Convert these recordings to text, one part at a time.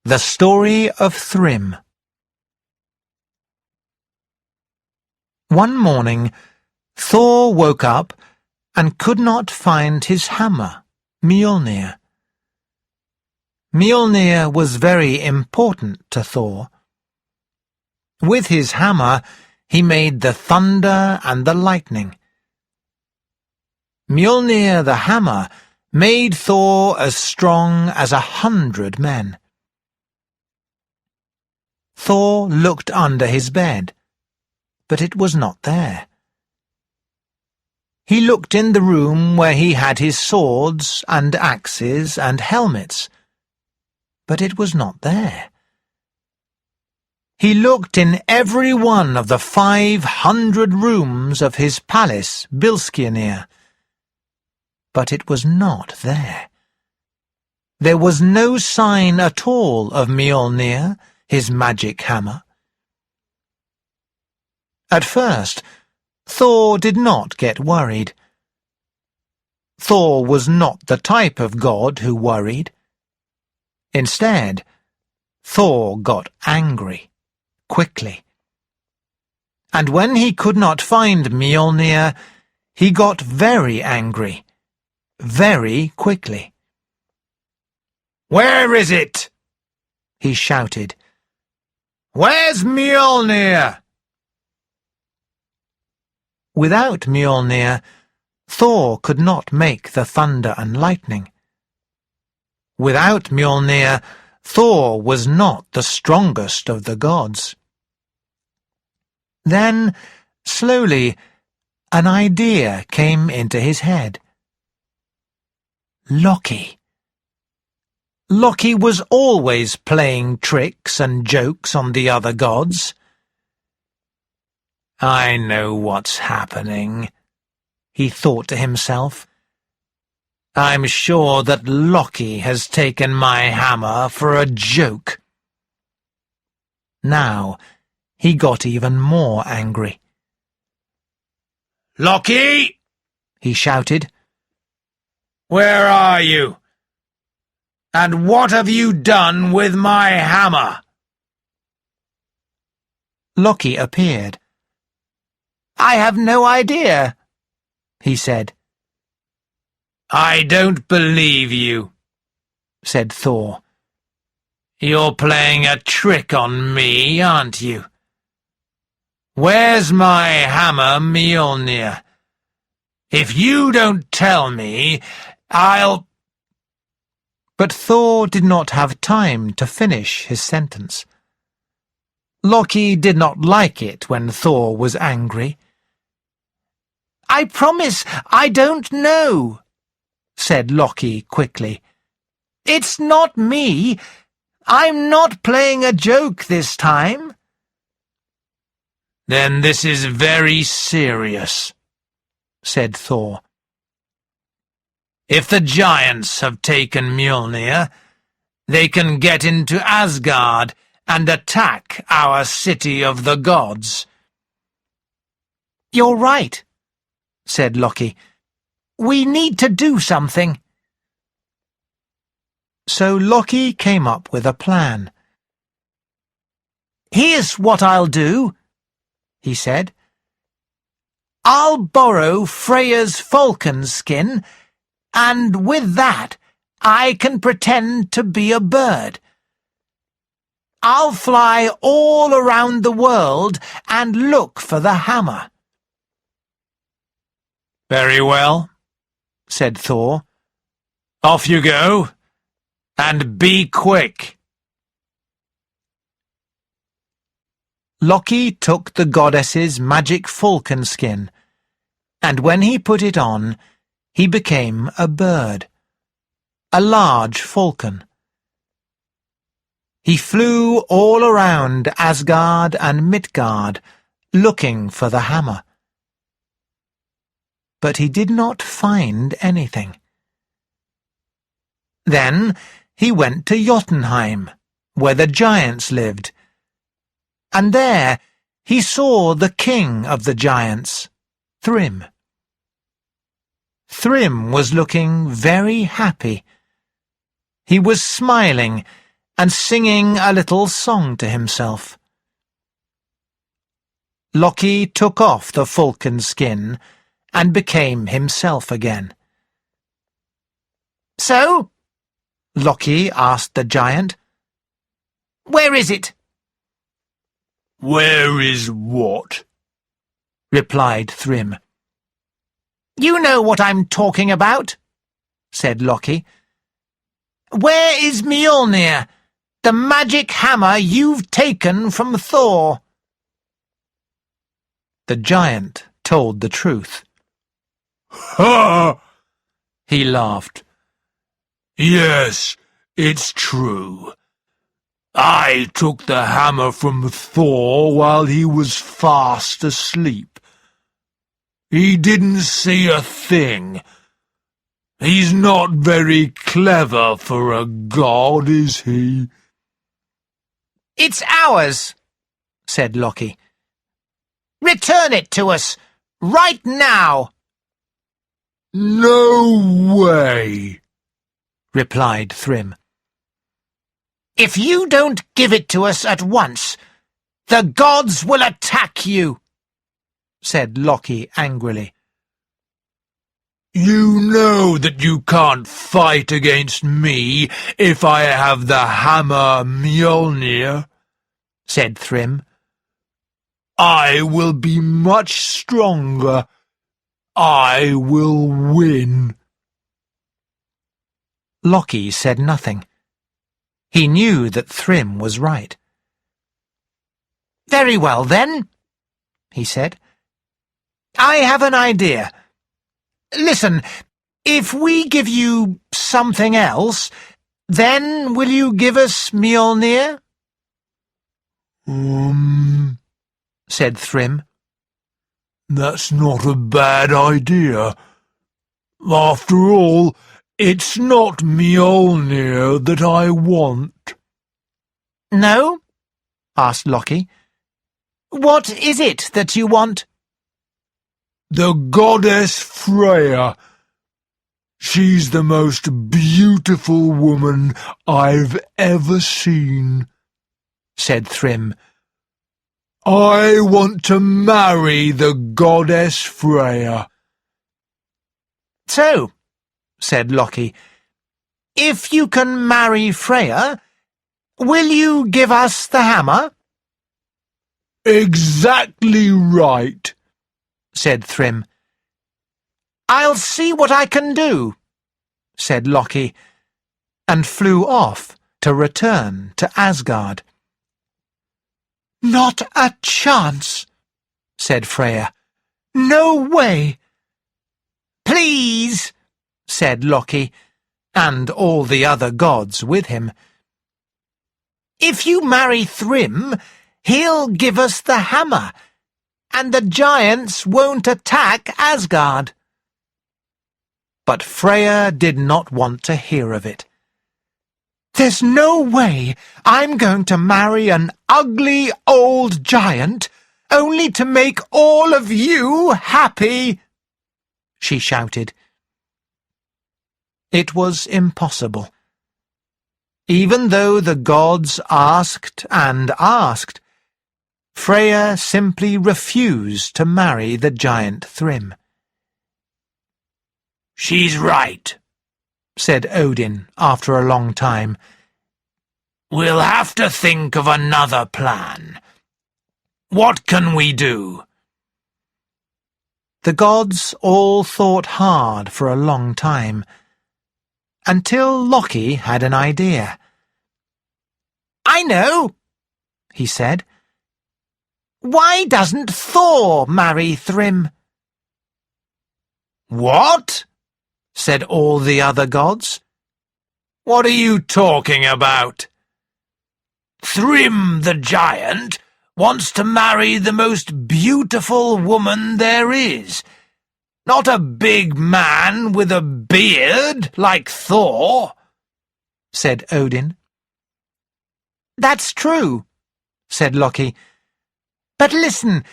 The Story of Thrym. One morning, Thor woke up and could not find his hammer, Mjolnir. Mjolnir was very important to Thor. With his hammer, he made the thunder and the lightning. Mjolnir the hammer made Thor as strong as 100 men. Thor looked under his bed, but it was not there. He looked in the room where he had his swords and axes and helmets, but it was not there. He looked in every one of the 500 rooms of his palace, Bilskirnir, but it was not there. There was no sign at all of Mjolnir, his magic hammer. At first, Thor did not get worried. Thor was not the type of god who worried. Instead, Thor got angry, quickly. And when he could not find Mjolnir, he got very angry, very quickly. "Where is it?" he shouted. "Where's Mjolnir?" Without Mjolnir, Thor could not make the thunder and lightning. Without Mjolnir, Thor was not the strongest of the gods. Then, slowly, an idea came into his head. Loki. Loki was always playing tricks and jokes on the other gods. "I know what's happening," he thought to himself. "I'm sure that Loki has taken my hammer for a joke." Now he got even more angry. "Loki!" he shouted. "Where are you? And what have you done with my hammer?" Loki appeared. "I have no idea," he said. "I don't believe you," said Thor. "You're playing a trick on me, aren't you? Where's my hammer, Mjolnir? If you don't tell me, I'll—" But Thor did not have time to finish his sentence. Loki did not like it when Thor was angry. "I promise I don't know," said Loki quickly. "It's not me. I'm not playing a joke this time." "Then this is very serious," said Thor. "If the giants have taken Mjolnir, they can get into Asgard and attack our city of the gods." "You're right," said Loki. "We need to do something." So Loki came up with a plan. "Here's what I'll do," he said. "I'll borrow Freya's falcon skin, and with that I can pretend to be a bird. I'll fly all around the world and look for the hammer." "Very well," said Thor. "Off you go, and be quick." Loki took the goddess's magic falcon skin, and when he put it on, he became a bird, a large falcon. He flew all around Asgard and Midgard, looking for the hammer. But he did not find anything. Then he went to Jotunheim, where the giants lived, and there he saw the king of the giants, Thrym. Thrym was looking very happy. He was smiling, and singing a little song to himself. Loki took off the falcon skin and became himself again. "So?" Loki asked the giant. "Where is it?" "Where is what?" replied Thrym. "You know what I'm talking about," said Loki. "Where is Mjolnir, the magic hammer you've taken from Thor?" The giant told the truth. "Ha!" He laughed. "Yes, it's true. I took the hammer from Thor while he was fast asleep. He didn't see a thing. He's not very clever for a god, is he?" "It's ours," said Loki. "Return it to us, right now." "No way," replied Thrym. "If you don't give it to us at once, the gods will attack you," said Loki angrily. "You know that you can't fight against me if I have the hammer Mjolnir," said Thrym. "I will be much stronger. I will win." Loki said nothing. He knew that Thrym was right. "Very well, then," he said. "I have an idea. Listen, if we give you something else, then will you give us Mjolnir?" Said Thrym. "That's not a bad idea. After all, it's not Mjolnir that I want." "No?" asked Loki. "What is it that you want?" "The goddess Freya. She's the most beautiful woman I've ever seen," said Thrym. "I want to marry the goddess Freya." "So," said Loki, "if you can marry Freya, will you give us the hammer?" "Exactly right," said Thrym. "I'll see what I can do," said Loki, and flew off to return to Asgard. "Not a chance," said Freya. "No way." "Please," said Loki, and all the other gods with him. "If you marry Thrym, he'll give us the hammer, and the giants won't attack Asgard." But Freya did not want to hear of it. "There's no way I'm going to marry an ugly old giant only to make all of you happy," she shouted. It was impossible. Even though the gods asked and asked, Freya simply refused to marry the giant Thrym. "She's right," said Odin after a long time. "We'll have to think of another plan. What can we do?" The gods all thought hard for a long time, until Loki had an idea. "I know," he said. "Why doesn't Thor marry Thrym?" "What?" said all the other gods. "What are you talking about? Thrym the giant wants to marry the most beautiful woman there is, not a big man with a beard like Thor," said Odin. "That's true," said Loki. "But listen,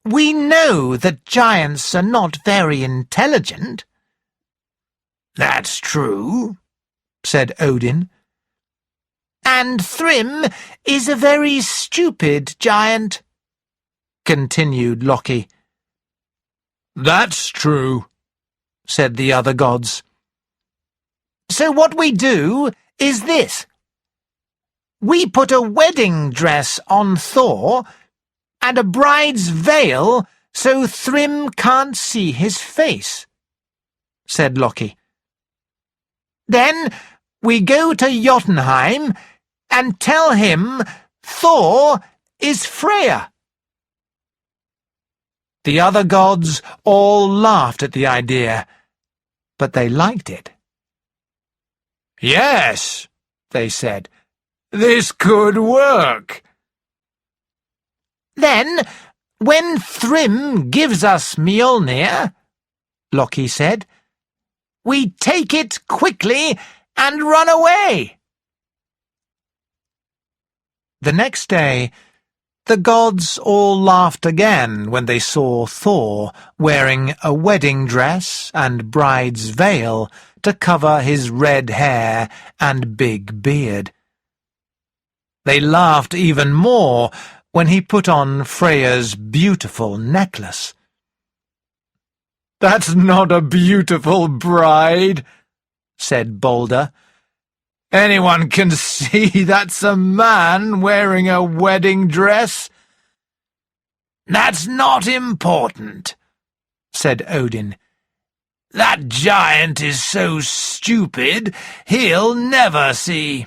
we know that giants are not very intelligent." "That's true," said Odin. "And Thrym is a very stupid giant," continued Loki. "That's true," said the other gods. "So what we do is this. We put a wedding dress on Thor and a bride's veil so Thrym can't see his face," said Loki. "Then we go to Jotunheim and tell him Thor is Freya." The other gods all laughed at the idea, but they liked it. "Yes," they said, "this could work." "Then, when Thrym gives us Mjolnir," Loki said, "we take it quickly and run away." The next day, the gods all laughed again when they saw Thor wearing a wedding dress and bride's veil to cover his red hair and big beard. They laughed even more when he put on Freya's beautiful necklace. "That's not a beautiful bride," said Balder. "Anyone can see that's a man wearing a wedding dress." "That's not important," said Odin. "That giant is so stupid he'll never see."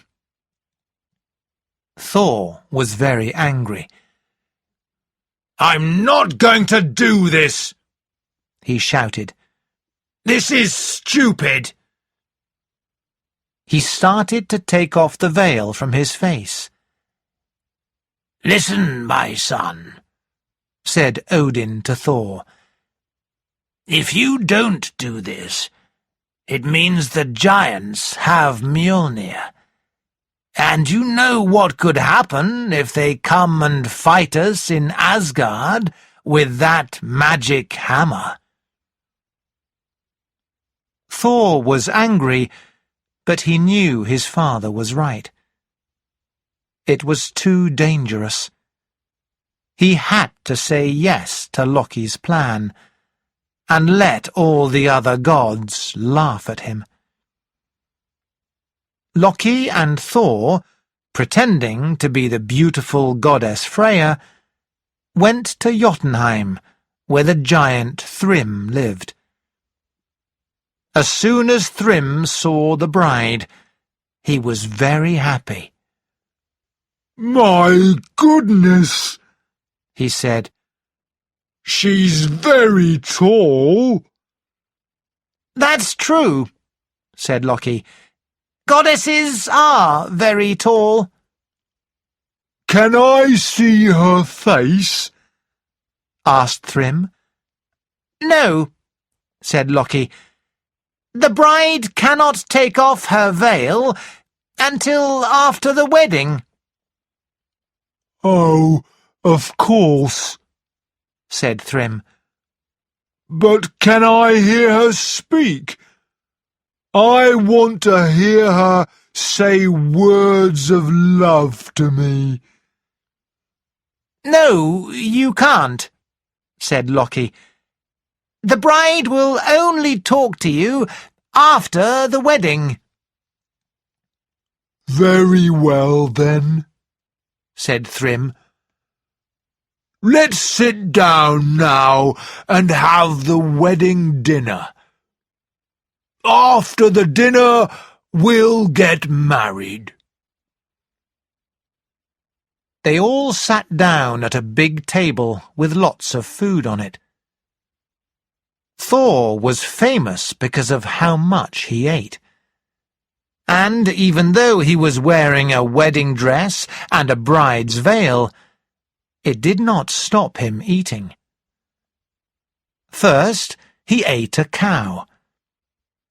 Thor was very angry. "I'm not going to do this," he shouted. "This is stupid." He started to take off the veil from his face. "Listen, my son," said Odin to Thor. "If you don't do this, it means the giants have Mjolnir. And you know what could happen if they come and fight us in Asgard with that magic hammer." Thor was angry, but he knew his father was right. It was too dangerous. He had to say yes to Loki's plan, and let all the other gods laugh at him. Loki and Thor, pretending to be the beautiful goddess Freya, went to Jotunheim, where the giant Thrym lived. As soon as Thrym saw the bride, he was very happy. "My goodness," he said. "She's very tall." "That's true," said Loki. "Goddesses are very tall." "Can I see her face?" asked Thrym. "No," said Loki. "The bride cannot take off her veil until after the wedding." "Oh, of course," said Thrym. "But can I hear her speak? I want to hear her say words of love to me." "No, you can't," said Loki. "The bride will only talk to you after the wedding." "Very well, then," said Thrym. "Let's sit down now and have the wedding dinner. After the dinner, we'll get married." They all sat down at a big table with lots of food on it. Thor was famous because of how much he ate. And even though he was wearing a wedding dress and a bride's veil, it did not stop him eating. First, he ate a cow.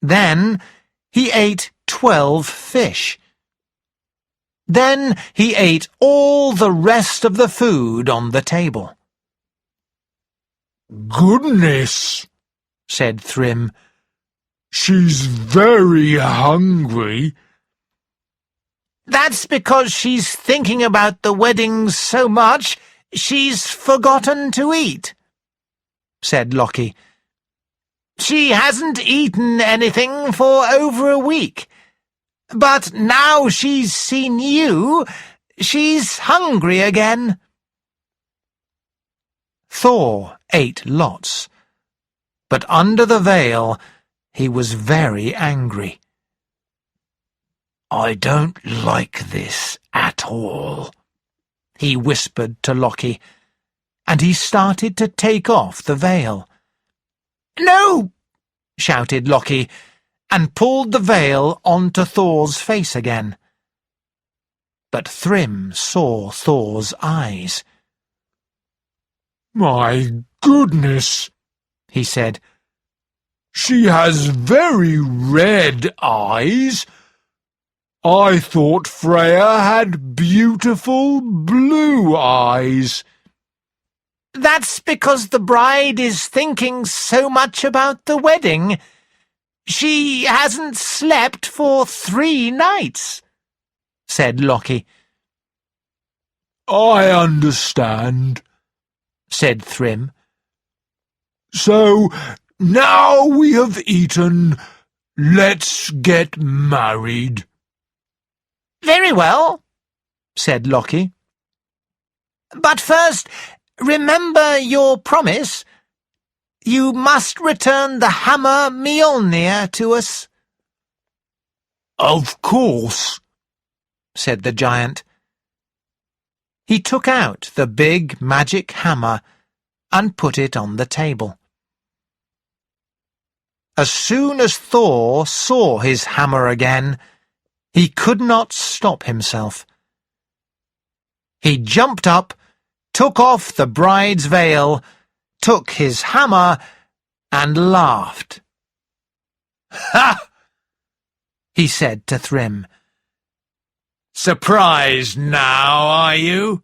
Then, he ate 12 fish. Then he ate all the rest of the food on the table. "Goodness," said Thrym. "She's very hungry." That's because she's thinking about the wedding so much she's forgotten to eat, said Lockie. She hasn't eaten anything for over a week, but now she's seen you, she's hungry again. Thor ate lots, but under the veil he was very angry. I don't like this at all, he whispered to Lockie, and he started to take off the veil. No! shouted Lockie, and pulled the veil onto Thor's face again. But Thrym saw Thor's eyes. My goodness, he said. She has very red eyes. I thought Freya had beautiful blue eyes. That's because the bride is thinking so much about the wedding. She hasn't slept for 3 nights, said Lockie. I understand, said Thrym. So, now we have eaten, let's get married. Very well, said Lockie. But first, remember your promise. You must return the hammer Mjolnir to us. Of course, said the giant. He took out the big magic hammer and put it on the table. As soon as Thor saw his hammer again, he could not stop himself. He jumped up, took off the bride's veil, took his hammer, and laughed. Ha! he said to Thrym. Surprised now, are you?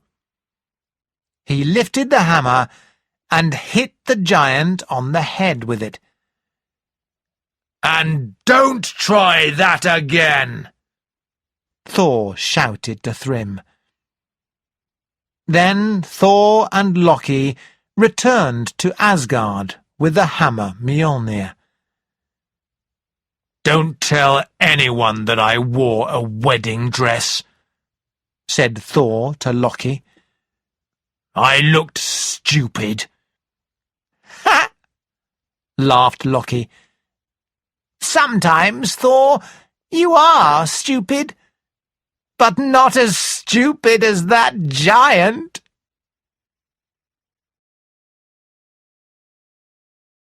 He lifted the hammer and hit the giant on the head with it. And don't try that again, Thor shouted to Thrym. Then Thor and Loki returned to Asgard with the hammer Mjolnir. Don't tell anyone that I wore a wedding dress, said Thor to Loki. I looked stupid. Ha! laughed Loki. Sometimes, Thor, you are stupid, but not as stupid as that giant.